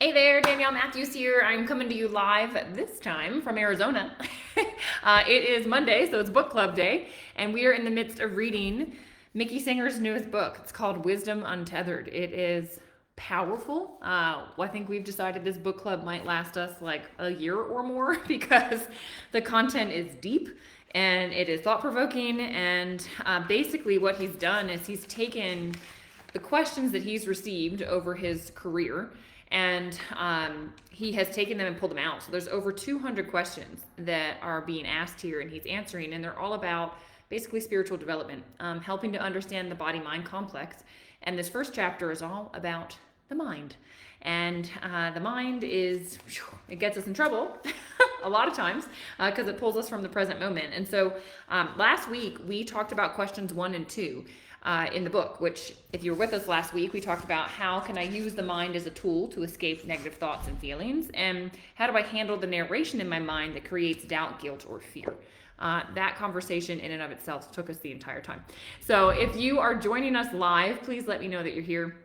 Hey there, Danielle Matthews here. I'm coming to you live this time from Arizona. It is Monday, so it's book club day, and we are in the midst of reading Mickey Singer's newest book. It's called Wisdom Untethered. It is powerful. I think we've decided this book club might last us like a year or more because the content is deep and it is thought-provoking. And basically what he's done is he's taken the questions that he's received over his career and he has taken them and pulled them out. So there's over 200 questions that are being asked here and he's answering, and they're all about basically spiritual development, helping to understand the body-mind complex. And this first chapter is all about the mind. And the mind is, it gets us in trouble a lot of times because it pulls us from the present moment. And so last week we talked about questions 1 and 2 in the book, which if you were with us last week, we talked about how can I use the mind as a tool to escape negative thoughts and feelings, and how do I handle the narration in my mind that creates doubt, guilt, or fear. That conversation in and of itself took us the entire time. So if you are joining us live, please let me know that you're here.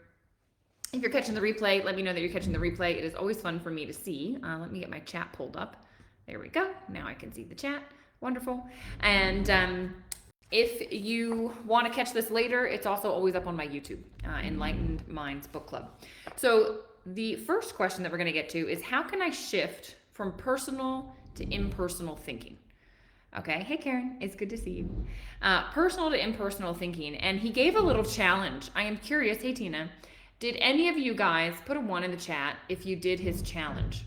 If you're catching the replay, let me know that you're catching the replay. It is always fun for me to see. Let me get my chat pulled up. There we go. Now I can see the chat. Wonderful. And if you want to catch this later, it's also always up on my YouTube, Enlightened Minds Book Club. So the first question that we're going to get to is, how can I shift from personal to impersonal thinking? Okay. Hey, Karen. It's good to see you. Personal to impersonal thinking. And he gave a little challenge. I am curious. Hey, Tina. Did any of you guys put a 1 in the chat if you did his challenge?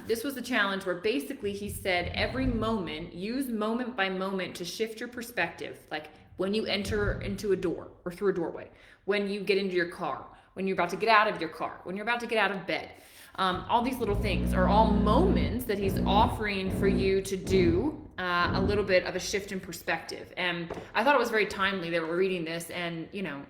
This was the challenge where basically he said every moment, use moment by moment to shift your perspective. Like when you enter into a door or through a doorway, when you get into your car, when you're about to get out of your car, when you're about to get out of bed. All these little things are all moments that he's offering for you to do a little bit of a shift in perspective. And I thought it was very timely that we're reading this. And, you know,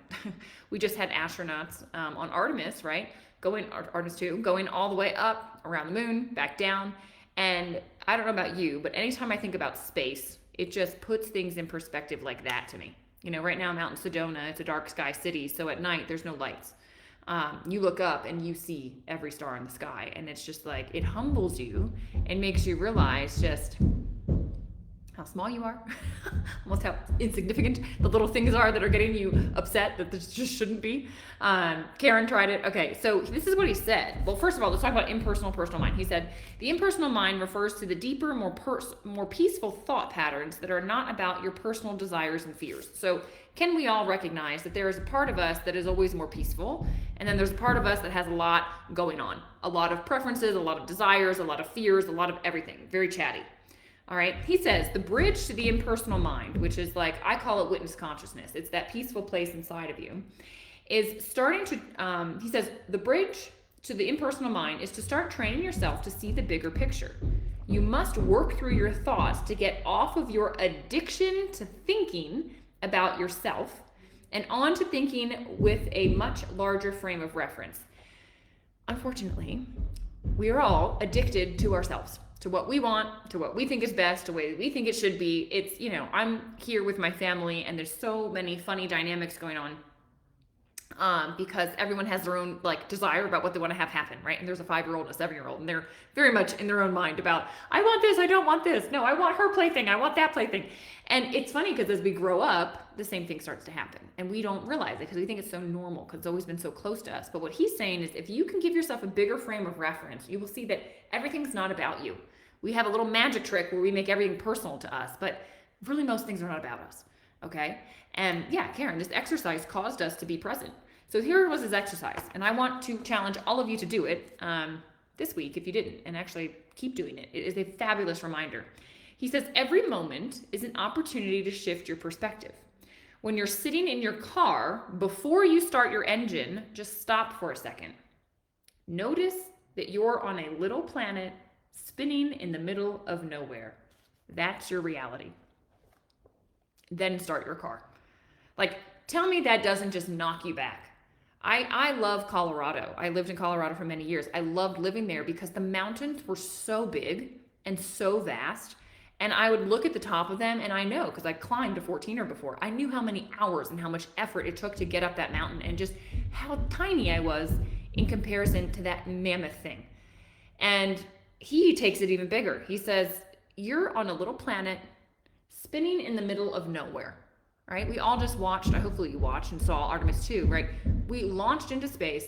we just had astronauts on Artemis, right? Artemis 2, going all the way up around the moon, back down. And I don't know about you, but anytime I think about space, it just puts things in perspective like that to me. You know, right now I'm out in Sedona. It's a dark sky city. So at night, there's no lights. You look up and you see every star in the sky, and it's just like, it humbles you and makes you realize just how small you are, almost how insignificant the little things are that are getting you upset that this just shouldn't be. Karen tried it. Okay, so this is what he said. Well, first of all, let's talk about impersonal, personal mind. He said, the impersonal mind refers to the deeper, more peaceful thought patterns that are not about your personal desires and fears. So can we all recognize that there is a part of us that is always more peaceful, and then there's a part of us that has a lot going on, a lot of preferences, a lot of desires, a lot of fears, a lot of everything, very chatty. All right. He says the bridge to the impersonal mind, which is like, I call it witness consciousness. It's that peaceful place inside of you, is starting to, he says the bridge to the impersonal mind is to start training yourself to see the bigger picture. You must work through your thoughts to get off of your addiction to thinking about yourself and on to thinking with a much larger frame of reference. Unfortunately, we are all addicted to ourselves, to what we want, to what we think is best, to the way we think it should be. It's, you know, I'm here with my family and there's so many funny dynamics going on because everyone has their own like desire about what they want to have happen, right? And there's a 5-year-old and a 7-year-old, and they're very much in their own mind about, I want this, I don't want this. No, I want her plaything, I want that plaything. And it's funny because as we grow up, the same thing starts to happen. And we don't realize it because we think it's so normal because it's always been so close to us. But what he's saying is if you can give yourself a bigger frame of reference, you will see that everything's not about you. We have a little magic trick where we make everything personal to us, but really most things are not about us, okay? And yeah, Karen, this exercise caused us to be present. So here was his exercise, and I want to challenge all of you to do it this week if you didn't, and actually keep doing it. It is a fabulous reminder. He says every moment is an opportunity to shift your perspective. When you're sitting in your car, before you start your engine, just stop for a second. Notice that you're on a little planet spinning in the middle of nowhere. That's your reality. Then start your car. Like, tell me that doesn't just knock you back. I love Colorado. I lived in Colorado for many years. I loved living there because the mountains were so big and so vast. And I would look at the top of them, and I know, because I climbed a 14er before, I knew how many hours and how much effort it took to get up that mountain and just how tiny I was in comparison to that mammoth thing. And he takes it even bigger. He says, you're on a little planet spinning in the middle of nowhere, right? We all just watched, hopefully you watched and saw Artemis 2, right? We launched into space,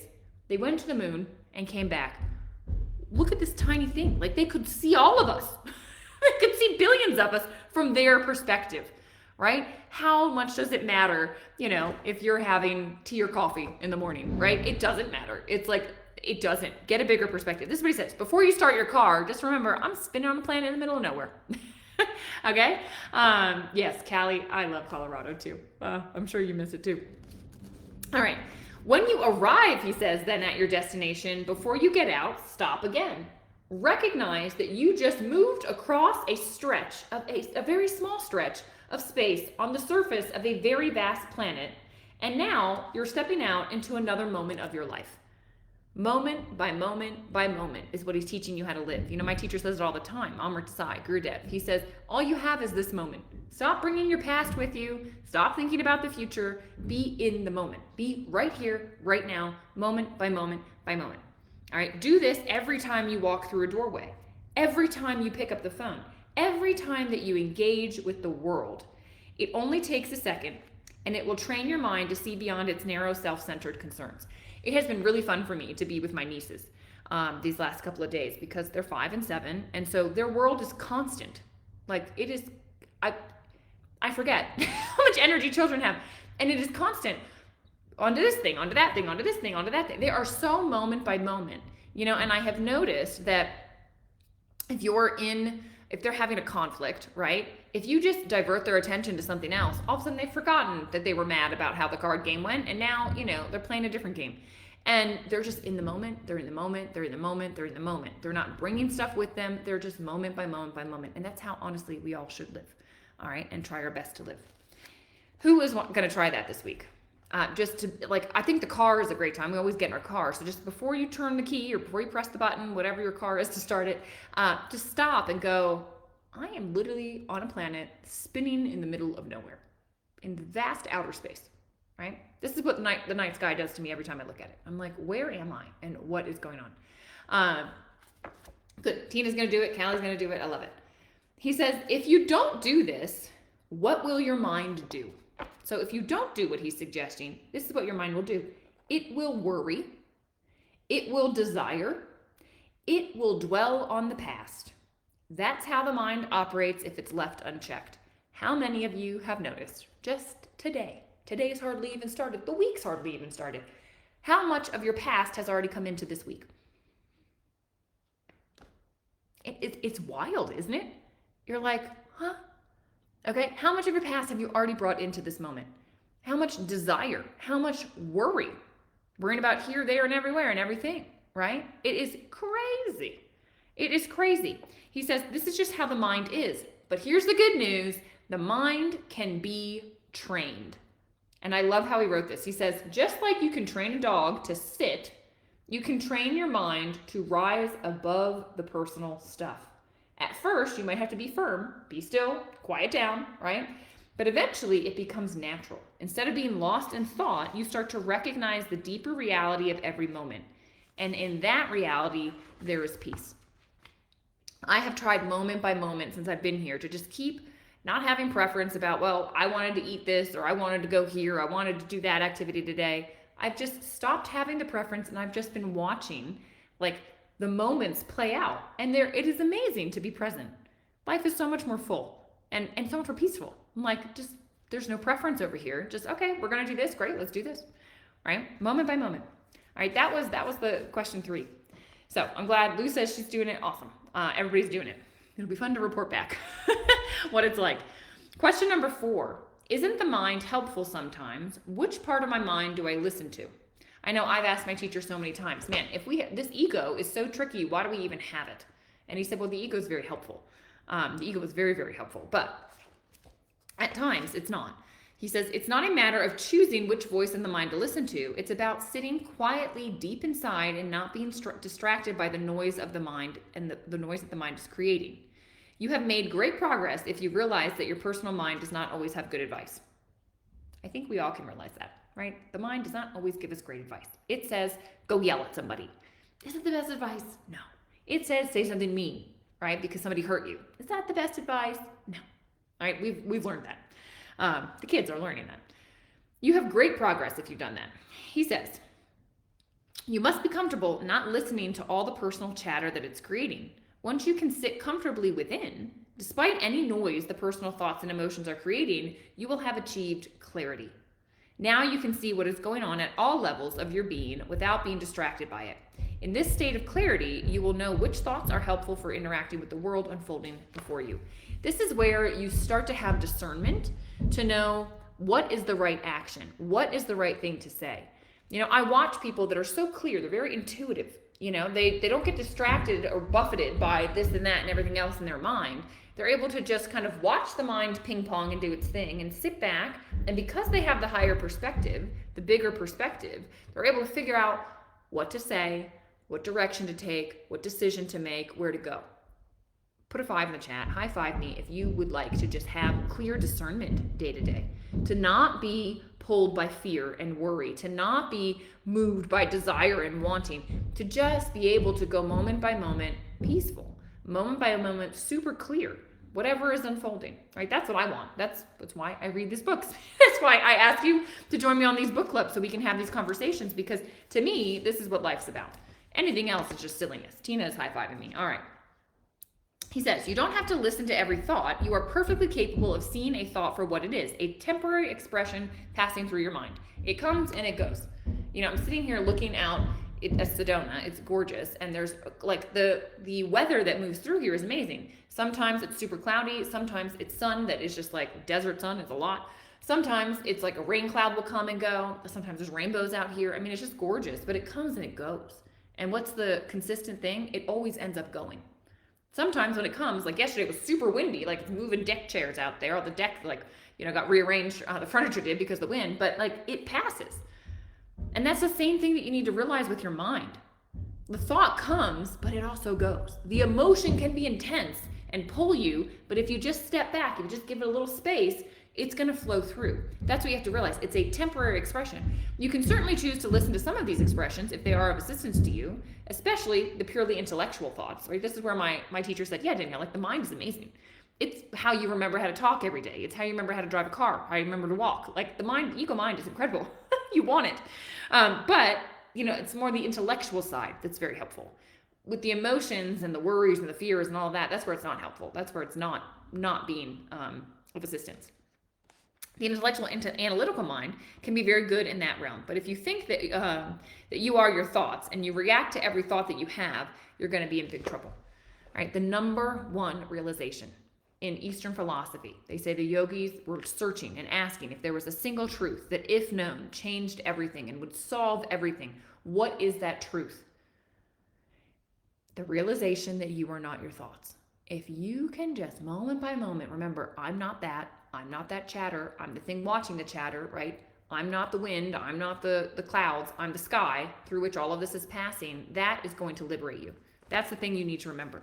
they went to the moon and came back. Look at this tiny thing. Like, they could see all of us. They could see billions of us from their perspective, right? How much does it matter, if you're having tea or coffee in the morning, right? It doesn't matter. It's like, it doesn't. Get a bigger perspective. This is what he says. Before you start your car, just remember, I'm spinning on a planet in the middle of nowhere. Okay? Yes, Cali, I love Colorado too. I'm sure you miss it too. All right. When you arrive, he says, then at your destination, before you get out, stop again. Recognize that you just moved across a stretch of a very small stretch of space on the surface of a very vast planet, and now you're stepping out into another moment of your life. Moment by moment by moment is what he's teaching you how to live. My teacher says it all the time, Amrit Desai, Gurudev. He says, all you have is this moment. Stop bringing your past with you. Stop thinking about the future. Be in the moment. Be right here, right now, moment by moment by moment. All right, do this every time you walk through a doorway, every time you pick up the phone, every time that you engage with the world. It only takes a second, and it will train your mind to see beyond its narrow, self-centered concerns. It has been really fun for me to be with my nieces these last couple of days because they're 5 and 7, and so their world is constant. Like, it is, I forget how much energy children have, and it is constant. Onto this thing, onto that thing, onto this thing, onto that thing. They are so moment by moment, and I have noticed that if they're having a conflict, right? If you just divert their attention to something else, all of a sudden they've forgotten that they were mad about how the card game went, and now, they're playing a different game. And they're just in the moment, they're in the moment, they're in the moment, they're in the moment. They're not bringing stuff with them, they're just moment by moment by moment. And that's how, honestly, we all should live, all right? And try our best to live. Who is going to try that this week? I think the car is a great time. We always get in our car. So just before you turn the key or before you press the button, whatever your car is to start it, just stop and go, I am literally on a planet spinning in the middle of nowhere in vast outer space, right? This is what the night sky does to me every time I look at it. I'm like, where am I and what is going on? Good. Tina's going to do it. Callie's going to do it. I love it. He says, if you don't do this, what will your mind do? So if you don't do what he's suggesting, this is what your mind will do. It will worry. It will desire. It will dwell on the past. That's how the mind operates if it's left unchecked. How many of you have noticed just today? Today's hardly even started. The week's hardly even started. How much of your past has already come into this week? It's wild, isn't it? You're like, huh? Okay, how much of your past have you already brought into this moment? How much desire? How much worry? Worrying about here, there, and everywhere and everything, right? It is crazy. It is crazy. He says, this is just how the mind is. But here's the good news. The mind can be trained. And I love how he wrote this. He says, just like you can train a dog to sit, you can train your mind to rise above the personal stuff. At first, you might have to be firm, be still, quiet down, right? But eventually it becomes natural. Instead of being lost in thought, you start to recognize the deeper reality of every moment. And in that reality, there is peace. I have tried moment by moment since I've been here to just keep not having preference about, well, I wanted to eat this, or I wanted to go here, I wanted to do that activity today. I've just stopped having the preference, and I've just been watching, the moments play out. And it is amazing to be present. Life is so much more full and so much more peaceful. I'm like, there's no preference over here. Just, okay, we're going to do this. Great, let's do this. Right? Moment by moment. All right, that was the question 3. So I'm glad Lou says she's doing it. Awesome. Everybody's doing it. It'll be fun to report back what it's like. Question number 4. Isn't the mind helpful sometimes? Which part of my mind do I listen to? I know I've asked my teacher so many times, man, this ego is so tricky, why do we even have it? And he said, well, the ego is very helpful. The ego is very, very helpful, but at times it's not. He says, it's not a matter of choosing which voice in the mind to listen to. It's about sitting quietly deep inside and not being distracted by the noise of the mind and the noise that the mind is creating. You have made great progress if you realize that your personal mind does not always have good advice. I think we all can realize that. right? The mind does not always give us great advice. It says, go yell at somebody. Is it the best advice? No. It says, say something mean, right? Because somebody hurt you. Is that the best advice? No. All right, we've learned that. The kids are learning that. You have great progress if you've done that. He says, you must be comfortable not listening to all the personal chatter that it's creating. Once you can sit comfortably within, despite any noise the personal thoughts and emotions are creating, you will have achieved clarity. Now you can see what is going on at all levels of your being without being distracted by it. In this state of clarity, you will know which thoughts are helpful for interacting with the world unfolding before you. This is where you start to have discernment to know what is the right action, what is the right thing to say. I watch people that are so clear, they're very intuitive. They don't get distracted or buffeted by this and that and everything else in their mind. They're able to just kind of watch the mind ping pong and do its thing and sit back. And because they have the higher perspective, the bigger perspective, they're able to figure out what to say, what direction to take, what decision to make, where to go. Put a 5 in the chat. High five me if you would like to just have clear discernment day to day. To not be pulled by fear and worry, to not be moved by desire and wanting, to just be able to go moment by moment peaceful, moment by moment super clear, whatever is unfolding, right? That's what I want. That's why I read these books. That's why I ask you to join me on these book clubs so we can have these conversations, because to me, this is what life's about. Anything else is just silliness. Tina is high-fiving me. All right. He says, you don't have to listen to every thought. You are perfectly capable of seeing a thought for what it is, a temporary expression passing through your mind. It comes and it goes. I'm sitting here looking out at Sedona. It's gorgeous. And there's like the weather that moves through here is amazing. Sometimes it's super cloudy. Sometimes it's sun that is just like desert sun. It's a lot. Sometimes it's like a rain cloud will come and go. Sometimes there's rainbows out here. It's just gorgeous, but it comes and it goes. And what's the consistent thing? It always ends up going. Sometimes when it comes, like yesterday, it was super windy, like it's moving deck chairs out there. All the deck, got rearranged, the furniture did because of the wind, but it passes. And that's the same thing that you need to realize with your mind. The thought comes, but it also goes. The emotion can be intense and pull you, but if you just step back, if you just give it a little space, it's going to flow through. That's what you have to realize. It's a temporary expression. You can certainly choose to listen to some of these expressions if they are of assistance to you, especially the purely intellectual thoughts, right? This is where my teacher said, yeah, Danielle, the mind is amazing. It's how you remember how to talk every day. It's how you remember how to drive a car, how you remember to walk. The mind, ego mind is incredible. You want it. But, it's more the intellectual side that's very helpful. With the emotions and the worries and the fears and all of that, that's where it's not helpful. That's where it's not being of assistance. The intellectual analytical mind can be very good in that realm. But if you think that you are your thoughts and you react to every thought that you have, you're going to be in big trouble. All right, the number one realization in Eastern philosophy, they say the yogis were searching and asking if there was a single truth that, if known, changed everything and would solve everything. What is that truth? The realization that you are not your thoughts. If you can just moment by moment, remember, I'm not that chatter. I'm the thing watching the chatter, right? I'm not the wind. I'm not the clouds. I'm the sky through which all of this is passing. That is going to liberate you. That's the thing you need to remember.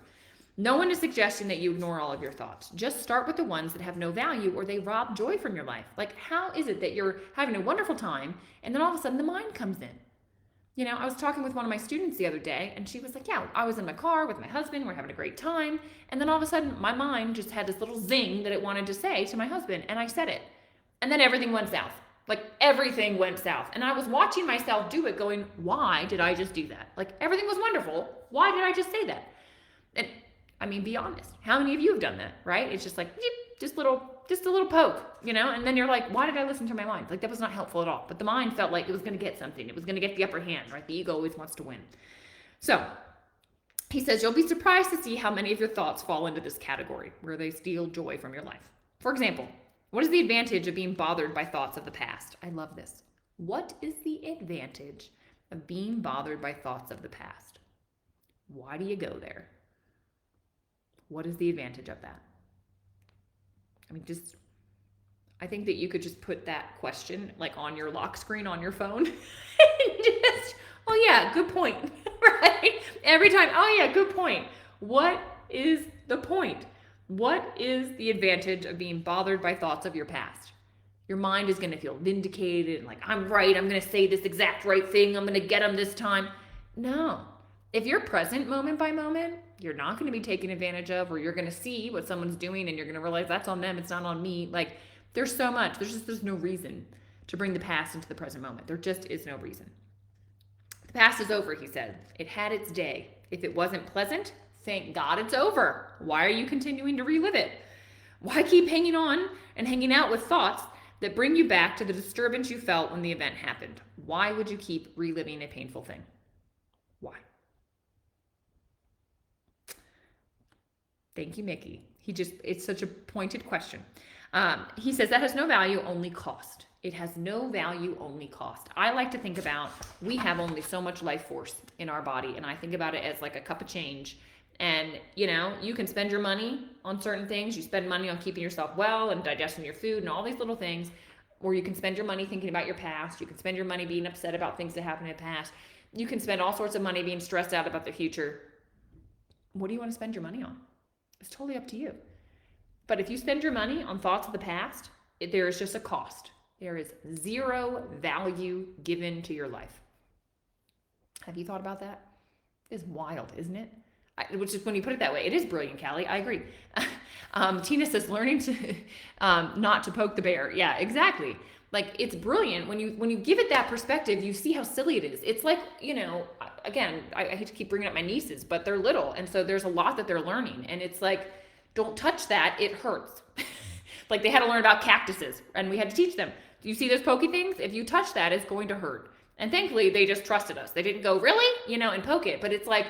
No one is suggesting that you ignore all of your thoughts. Just start with the ones that have no value or they rob joy from your life. How is it that you're having a wonderful time and then all of a sudden the mind comes in? I was talking with one of my students the other day and she was like, yeah, I was in my car with my husband. We're having a great time. And then all of a sudden my mind just had this little zing that it wanted to say to my husband. And I said it. And then everything went south. Everything went south. And I was watching myself do it going, why did I just do that? Everything was wonderful. Why did I just say that? And be honest. How many of you have done that, right? It's just just a little poke, and then you're like, why did I listen to my mind? That was not helpful at all. But the mind felt like it was going to get something. It was going to get the upper hand, right? The ego always wants to win. So he says, you'll be surprised to see how many of your thoughts fall into this category where they steal joy from your life. For example, what is the advantage of being bothered by thoughts of the past? I love this. What is the advantage of being bothered by thoughts of the past? Why do you go there? What is the advantage of that? I think that you could just put that question on your lock screen on your phone and just, oh yeah, good point, right? Every time, oh yeah, good point. What is the point? What is the advantage of being bothered by thoughts of your past? Your mind is going to feel vindicated and like, I'm right, I'm going to say this exact right thing, I'm going to get them this time. No. If you're present moment by moment, you're not going to be taken advantage of, or you're going to see what someone's doing and you're going to realize that's on them, it's not on me. Like, there's so much. There's no reason to bring the past into the present moment. There just is no reason. The past is over, he said. It had its day. If it wasn't pleasant, thank God it's over. Why are you continuing to relive it? Why keep hanging on and hanging out with thoughts that bring you back to the disturbance you felt when the event happened? Why would you keep reliving a painful thing? Why? Thank you, Mickey. It's such a pointed question. He says that has no value, only cost. It has no value, only cost. I like to think about, we have only so much life force in our body, and I think about it as like a cup of change. And, you can spend your money on certain things. You spend money on keeping yourself well and digesting your food and all these little things. Or you can spend your money thinking about your past. You can spend your money being upset about things that happened in the past. You can spend all sorts of money being stressed out about the future. What do you want to spend your money on? It's totally up to you. But if you spend your money on thoughts of the past, there is just a cost. There is zero value given to your life. Have you thought about that? It's wild, isn't it? Which is, when you put it that way, it is brilliant, Callie. I agree. Tina says, learning to not to poke the bear. Yeah, exactly. Like, it's brilliant when you give it that perspective. You see how silly it is. It's like, again, I hate to keep bringing up my nieces, but they're little, and so there's a lot that they're learning, and it's like, don't touch that. It hurts. Like, they had to learn about cactuses, and we had to teach them. Do you see those pokey things? If you touch that, it's going to hurt. And thankfully, they just trusted us. They didn't go, really? And poke it. But it's like,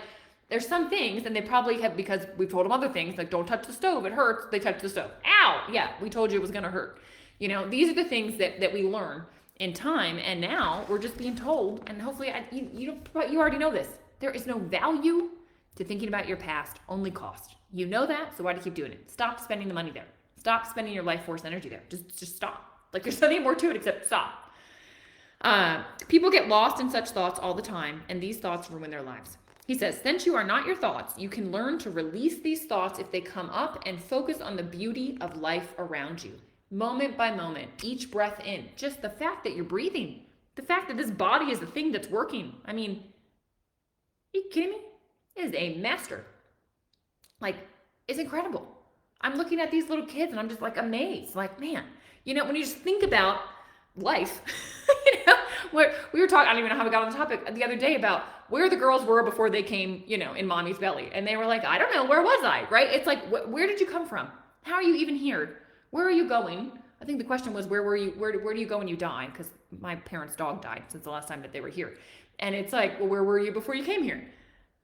there's some things, and they probably have, because we've told them other things, like, don't touch the stove, it hurts. They touch the stove. Ow! Yeah, we told you it was going to hurt. These are the things that we learn in time, and now we're just being told, and hopefully, you already know this. There is no value to thinking about your past, only cost. You know that, so why do you keep doing it? Stop spending the money there. Stop spending your life force energy there. Just stop. Like, there's nothing more to it except stop. People get lost in such thoughts all the time, and these thoughts ruin their lives. He says, since you are not your thoughts, you can learn to release these thoughts if they come up and focus on the beauty of life around you. Moment by moment, each breath in, just the fact that you're breathing, the fact that this body is the thing that's working. I mean, are you kidding me? It is a master. Like, it's incredible. I'm looking at these little kids and I'm just like amazed. Like, man, when you just think about life, where we were talking, I don't even know how we got on the topic the other day about where the girls were before they came, in mommy's belly. And they were like, I don't know, where was I? Right? It's like, where did you come from? How are you even here? Where are you going? I think the question was, where were you? Where do you go when you die? Because my parents' dog died since the last time that they were here. And it's like, well, where were you before you came here?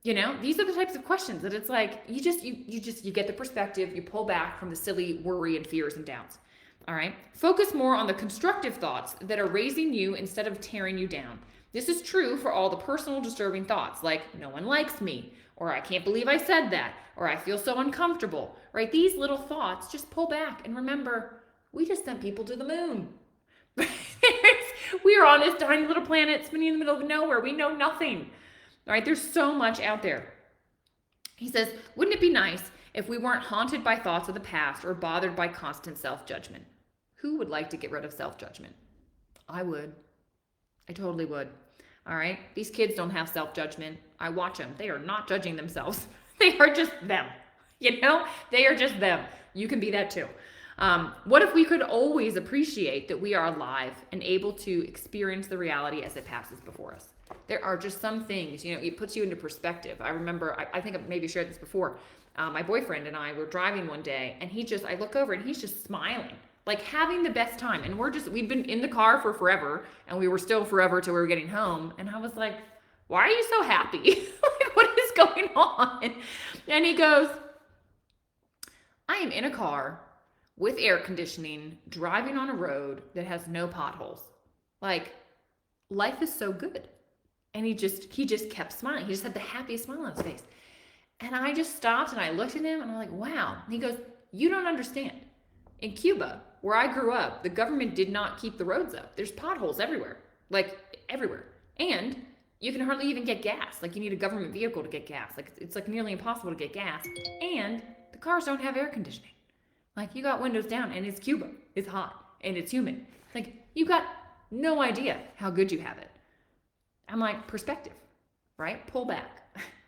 These are the types of questions that it's like, you get the perspective, you pull back from the silly worry and fears and doubts. All right. Focus more on the constructive thoughts that are raising you instead of tearing you down. This is true for all the personal disturbing thoughts, like no one likes me, or I can't believe I said that, or I feel so uncomfortable, right? These little thoughts, just pull back and remember, we just sent people to the moon. We are on this tiny little planet spinning in the middle of nowhere. We know nothing. All right, there's so much out there. He says, wouldn't it be nice if we weren't haunted by thoughts of the past or bothered by constant self-judgment? Who would like to get rid of self-judgment? I would. I totally would. All right, these kids don't have self-judgment. I watch them. They are not judging themselves. They are just them. They are just them. You can be that too. What if we could always appreciate that we are alive and able to experience the reality as it passes before us? There are just some things, it puts you into perspective. I remember, I think I've maybe shared this before. My boyfriend and I were driving one day and I look over and he's just smiling, like having the best time. And we've been in the car for forever and we were still forever till we were getting home. And I was like, why are you so happy? Like, what is going on? And he goes, I am in a car with air conditioning, driving on a road that has no potholes. Like, life is so good. And he just kept smiling. He just had the happiest smile on his face. And I just stopped and I looked at him and I'm like, wow. And he goes, you don't understand. In Cuba, where I grew up, the government did not keep the roads up. There's potholes everywhere, like everywhere. And you can hardly even get gas. Like, you need a government vehicle to get gas. Like, it's like nearly impossible to get gas. And the cars don't have air conditioning. Like, you got windows down and it's Cuba. It's hot. and it's human. Like, you've got no idea how good you have it. I'm like, perspective, right? Pull back,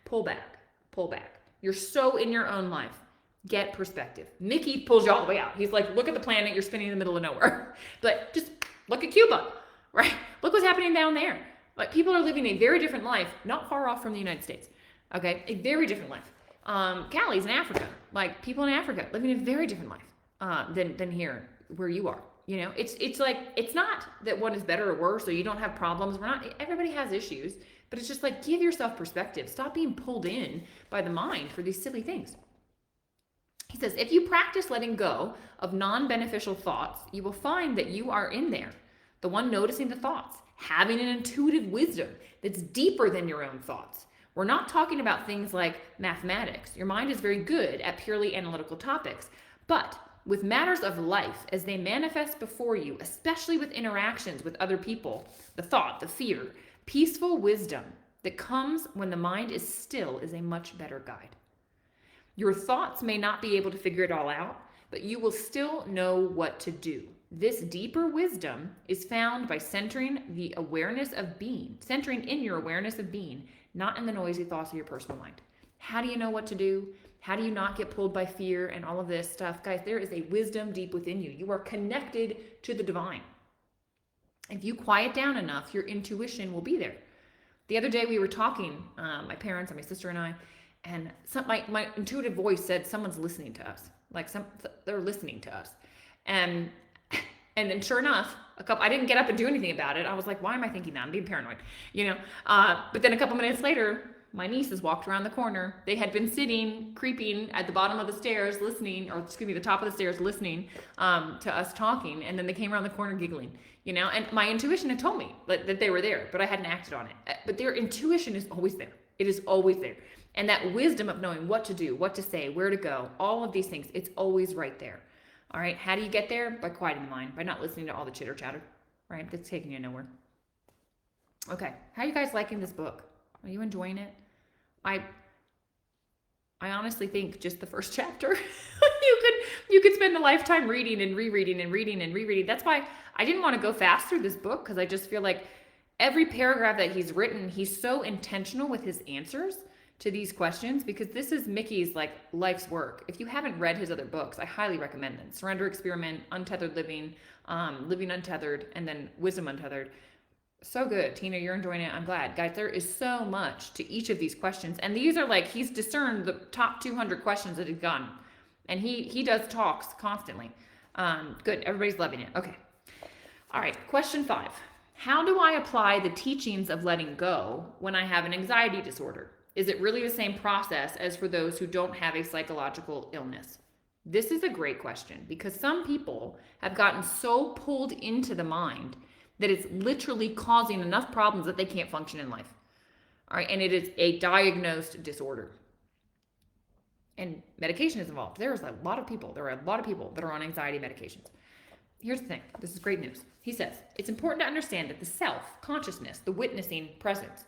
pull back, pull back. You're so in your own life. Get perspective. Mickey pulls you all the way out. He's like, look at the planet, you're spinning in the middle of nowhere. But just look at Cuba, right? Look what's happening down there. Like, people are living a very different life, not far off from the United States. Okay, a very different life. Callie's in Africa. Like, people in Africa living a very different life than here where you are. You know, it's like, it's not that one is better or worse or you don't have problems. Everybody has issues, but it's just like, give yourself perspective. Stop being pulled in by the mind for these silly things. He says, if you practice letting go of non-beneficial thoughts, you will find that you are in there, the one noticing the thoughts, having an intuitive wisdom that's deeper than your own thoughts. We're not talking about things like mathematics. Your mind is very good at purely analytical topics, but with matters of life as they manifest before you, especially with interactions with other people, the thought, the fear, peaceful wisdom that comes when the mind is still is a much better guide. Your thoughts may not be able to figure it all out, but you will still know what to do. This deeper wisdom is found by centering the awareness of being, centering in your awareness of being, not in the noisy thoughts of your personal mind. How do you know what to do? How do you not get pulled by fear and all of this stuff? Guys, there is a wisdom deep within you. You are connected to the divine. If you quiet down enough, your intuition will be there. The other day we were talking, my parents and my sister and I, and my intuitive voice said someone's listening to us. Like, they're listening to us. And then sure enough, I didn't get up and do anything about it. I was like, why am I thinking that? I'm being paranoid, you know? But then a couple minutes later, my nieces walked around the corner. They had been sitting, creeping at the bottom of the stairs, listening, or excuse me, the top of the stairs, listening to us talking. And then they came around the corner giggling, you know? And my intuition had told me that they were there, but I hadn't acted on it. But their intuition is always there. It is always there. And that wisdom of knowing what to do, what to say, where to go, all of these things, it's always right there. All right, how do you get there? By quieting the mind, by not listening to all the chitter chatter, right? That's taking you nowhere. Okay, how are you guys liking this book? Are you enjoying it? I honestly think just the first chapter, you could spend a lifetime reading and rereading and reading and rereading. That's why I didn't want to go fast through this book, because I just feel like every paragraph that he's written, he's so intentional with his answers to these questions, because this is Mickey's like life's work. If you haven't read his other books, I highly recommend them. Surrender Experiment, Untethered Living, Living Untethered, and then Wisdom Untethered. So good. Tina, you're enjoying it. I'm glad. Guys, there is so much to each of these questions. And these are like, he's discerned the top 200 questions that he's gotten. And he does talks constantly. Good. Everybody's loving it. Okay. All right. Question 5. How do I apply the teachings of letting go when I have an anxiety disorder? Is it really the same process as for those who don't have a psychological illness? This is a great question, because some people have gotten so pulled into the mind that it's literally causing enough problems that they can't function in life. All right, and it is a diagnosed disorder. And medication is involved. There are a lot of people that are on anxiety medications. Here's the thing. This is great news. He says, it's important to understand that the self, consciousness, the witnessing presence,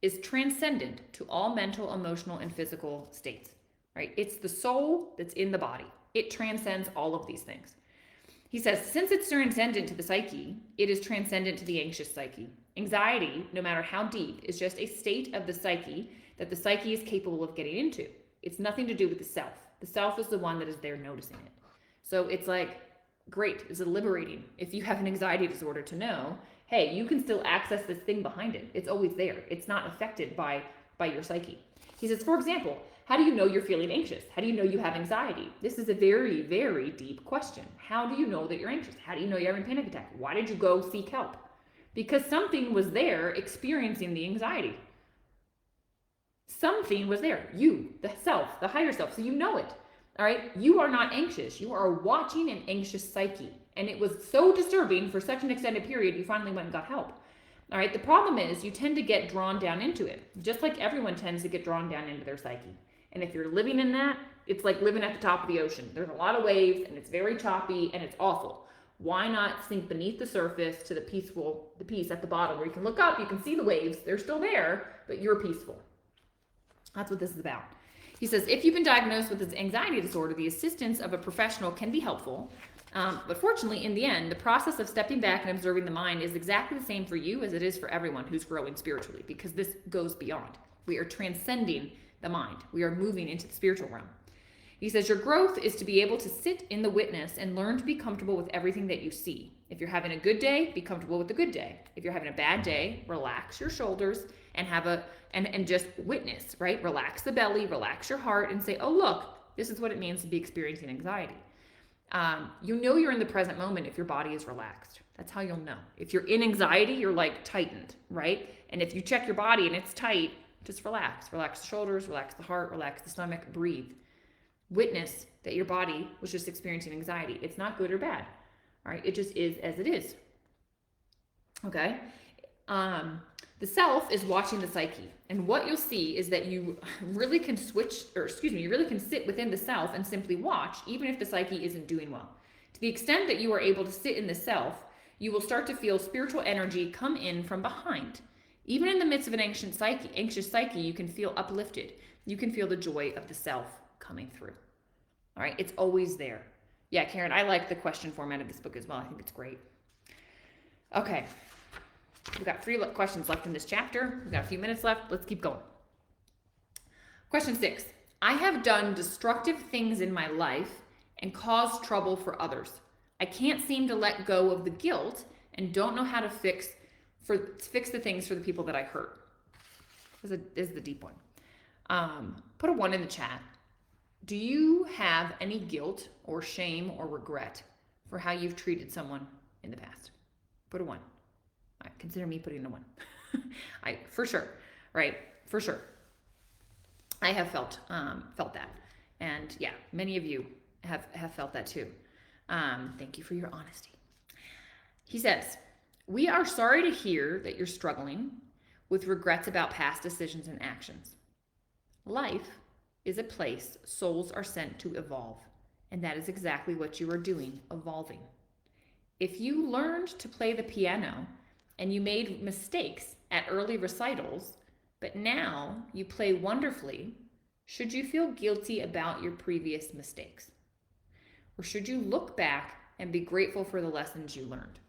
is transcendent to all mental, emotional, and physical states, right? It's the soul that's in the body. It transcends all of these things. He says, since it's transcendent to the psyche, it is transcendent to the anxious psyche. Anxiety, no matter how deep, is just a state of the psyche that the psyche is capable of getting into. It's nothing to do with the self. The self is the one that is there noticing it. So it's like, great, it's liberating if you have an anxiety disorder to know, hey, you can still access this thing behind it. It's always there. It's not affected by your psyche. He says, for example, how do you know you're feeling anxious? How do you know you have anxiety? This is a very, very deep question. How do you know that you're anxious? How do you know you're having a panic attack? Why did you go seek help? Because something was there experiencing the anxiety. Something was there. You, the self, the higher self. So you know it. All right. You are not anxious. You are watching an anxious psyche. And it was so disturbing for such an extended period, you finally went and got help. All right. The problem is you tend to get drawn down into it, just like everyone tends to get drawn down into their psyche. And if you're living in that, it's like living at the top of the ocean. There's a lot of waves and it's very choppy and it's awful. Why not sink beneath the surface to the peace at the bottom where you can look up, you can see the waves, they're still there, but you're peaceful. That's what this is about. He says, if you've been diagnosed with this anxiety disorder, the assistance of a professional can be helpful. But fortunately, in the end, the process of stepping back and observing the mind is exactly the same for you as it is for everyone who's growing spiritually, because this goes beyond. We are transcending the mind. We are moving into the spiritual realm. He says, your growth is to be able to sit in the witness and learn to be comfortable with everything that you see. If you're having a good day, be comfortable with the good day. If you're having a bad day, relax your shoulders and and just witness, right? Relax the belly, relax your heart, and say, oh, look, this is what it means to be experiencing anxiety. You know you're in the present moment if your body is relaxed. That's how you'll know. If you're in anxiety, you're like tightened, right? And if you check your body and it's tight, just relax. Relax the shoulders, relax the heart, relax the stomach, breathe. Witness that your body was just experiencing anxiety. It's not good or bad. All right, it just is as it is. Okay? The self is watching the psyche. And what you'll see is that you really can you really can sit within the self and simply watch, even if the psyche isn't doing well. To the extent that you are able to sit in the self, you will start to feel spiritual energy come in from behind. Even in the midst of an anxious psyche, you can feel uplifted. You can feel the joy of the self coming through. All right, it's always there. Yeah, Karen, I like the question format of this book as well. I think it's great. Okay, we've got 3 questions left in this chapter. We've got a few minutes left. Let's keep going. Question 6. I have done destructive things in my life and caused trouble for others. I can't seem to let go of the guilt and don't know how to fix the things for the people that I hurt. This is the deep one. Put a 1 in the chat. Do you have any guilt or shame or regret for how you've treated someone in the past? Put a 1. Consider me putting a 1. For sure, right? For sure. I have felt that. And yeah, many of you have felt that too. Thank you for your honesty. He says, we are sorry to hear that you're struggling with regrets about past decisions and actions. Life is a place souls are sent to evolve, and that is exactly what you are doing, evolving. If you learned to play the piano and you made mistakes at early recitals, but now you play wonderfully, should you feel guilty about your previous mistakes? Or should you look back and be grateful for the lessons you learned?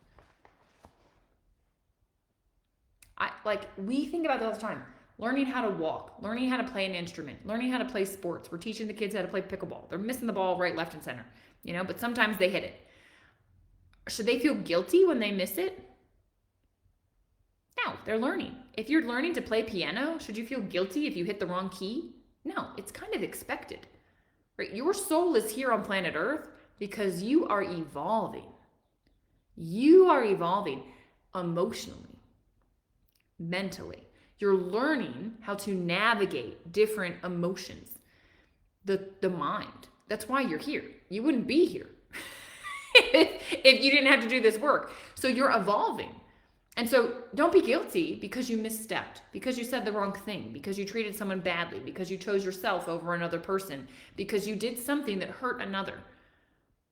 We think about that all the time. Learning how to walk, learning how to play an instrument, learning how to play sports. We're teaching the kids how to play pickleball. They're missing the ball right, left, and center, but sometimes they hit it. Should they feel guilty when they miss it? No, they're learning. If you're learning to play piano, should you feel guilty if you hit the wrong key? No, it's kind of expected, right? Your soul is here on planet Earth because you are evolving. You are evolving emotionally, mentally. You're learning how to navigate different emotions, the mind. That's why you're here. You wouldn't be here if you didn't have to do this work. So you're evolving. And so don't be guilty because you misstepped, because you said the wrong thing, because you treated someone badly, because you chose yourself over another person, because you did something that hurt another,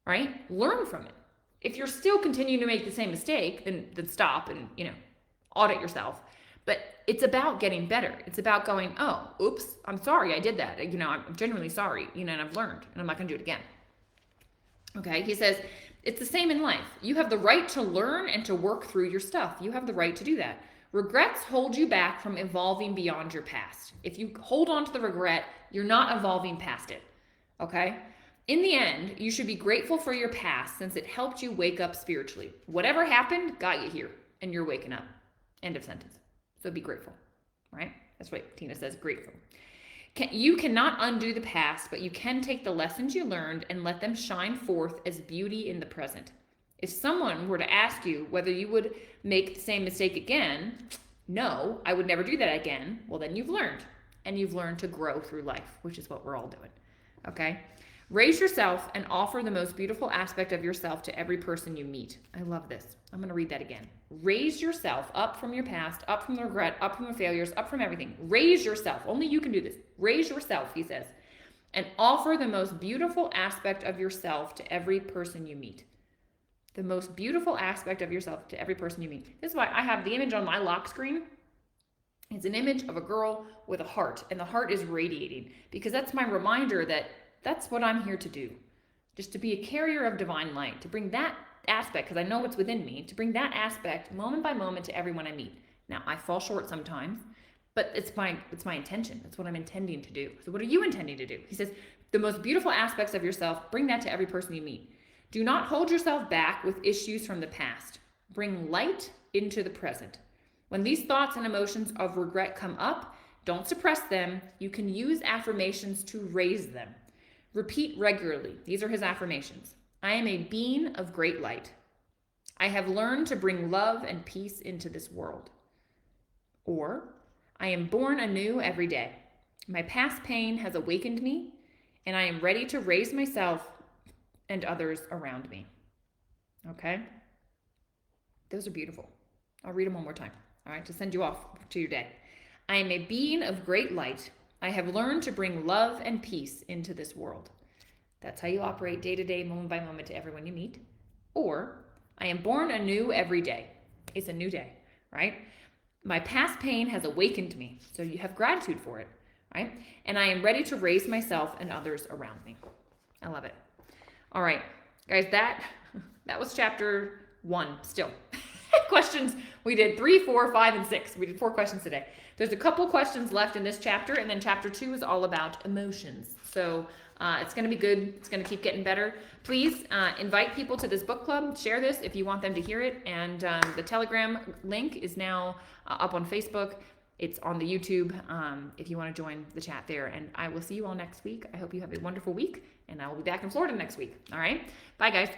right? Learn from it. If you're still continuing to make the same mistake, then stop and, audit yourself. But it's about getting better. It's about going, oh, oops, I'm sorry I did that. I'm genuinely sorry, and I've learned, and I'm not going to do it again. Okay, he says, it's the same in life. You have the right to learn and to work through your stuff. You have the right to do that. Regrets hold you back from evolving beyond your past. If you hold on to the regret, you're not evolving past it, okay? In the end, you should be grateful for your past since it helped you wake up spiritually. Whatever happened got you here, and you're waking up. End of sentence. So be grateful, right? That's what Tina says, grateful. You cannot undo the past, but you can take the lessons you learned and let them shine forth as beauty in the present. If someone were to ask you whether you would make the same mistake again, no, I would never do that again. Well, then you've learned, and you've learned to grow through life, which is what we're all doing, okay? Raise yourself and offer the most beautiful aspect of yourself to every person you meet. I love this. I'm going to read that again. Raise yourself up from your past, up from the regret, up from the failures, up from everything. Raise yourself. Only you can do this. Raise yourself, he says, and offer the most beautiful aspect of yourself to every person you meet. The most beautiful aspect of yourself to every person you meet. This is why I have the image on my lock screen. It's an image of a girl with a heart, and the heart is radiating because that's my reminder that that's what I'm here to do. just to be a carrier of divine light, to bring that aspect, because I know what's within me, to bring that aspect moment by moment to everyone I meet. Now, I fall short sometimes, but it's my intention. It's what I'm intending to do. So what are you intending to do? He says, the most beautiful aspects of yourself, bring that to every person you meet. Do not hold yourself back with issues from the past. Bring light into the present. When these thoughts and emotions of regret come up, don't suppress them. You can use affirmations to raise them. Repeat regularly. These are his affirmations. I am a being of great light. I have learned to bring love and peace into this world. Or, I am born anew every day. My past pain has awakened me, and I am ready to raise myself and others around me. Okay? Those are beautiful. I'll read them one more time, all right, to send you off to your day. I am a being of great light. I have learned to bring love and peace into this world. That's how you operate day to day, moment by moment to everyone you meet. Or, I am born anew every day. It's a new day, right? My past pain has awakened me, so you have gratitude for it, right? And I am ready to raise myself and others around me. I love it. All right, guys, that was chapter 1 still. Questions, we did 3, 4, 5, and 6. We did 4 questions today. There's a couple questions left in this chapter, and then chapter 2 is all about emotions. So it's going to be good. It's going to keep getting better. Please invite people to this book club. Share this if you want them to hear it. And the Telegram link is now up on Facebook. It's on the YouTube if you want to join the chat there. And I will see you all next week. I hope you have a wonderful week, and I will be back in Florida next week. All right? Bye, guys.